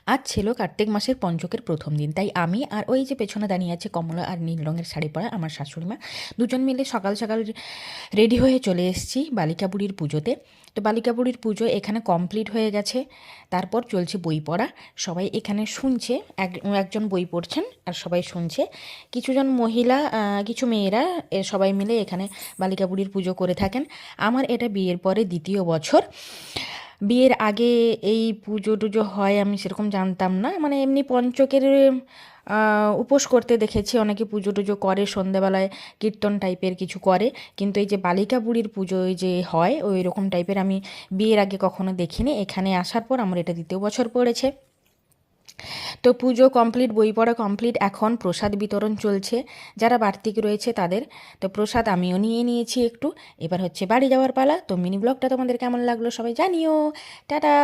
আজ ছিল কার্তিক মাসের পঞ্চকের প্রথম দিন, তাই আমি আর ওই যে পেছনে দাঁড়িয়ে আছে কমলা আর নীল রঙের শাড়ি পরা আমার শাশুড়ি মা দুজন মিলে সকাল সকাল রেডি হয়ে চলে এসেছি বালিকা বুড়ির পুজোতে। তো বালিকা বুড়ির পুজো এখানে কমপ্লিট হয়ে গেছে, তারপর চলছে বই পড়া। সবাই এখানে শুনছে, একজন বই পড়ছেন আর সবাই শুনছে। কিছুজন মহিলা, কিছু মেয়েরা সবাই মিলে এখানে বালিকা বুড়ির পুজো করে থাকেন। আমার এটা বিয়ের পরে দ্বিতীয় বছর। বিয়ের আগে এই পুজো টুজো হয় আমি সেরকম জানতাম না, মানে এমনি পঞ্চকের উপোস করতে দেখেছি, অনেকে পুজো টুজো করে সন্ধেবেলায় কীর্তন টাইপের কিছু করে, কিন্তু এই যে বালিকা বুড়ির পুজো ওই যে হয় ওই রকম টাইপের আমি বিয়ের আগে কখনো দেখিনি। এখানে আসার পর আমার এটা দ্বিতীয় বছর পড়েছে। তো পুজো কমপ্লিট, বই পড়া কমপ্লিট, এখন প্রসাদ বিতরণ চলছে যারা বার্তিক রয়েছে তাদের। তো প্রসাদ আমিও নিয়ে নিয়েছি একটু, এবার হচ্ছে বাড়ি যাওয়ার পালা। তো মিনি ব্লগটা তোমাদের কেমন লাগলো সবাই জানিও। টাটা।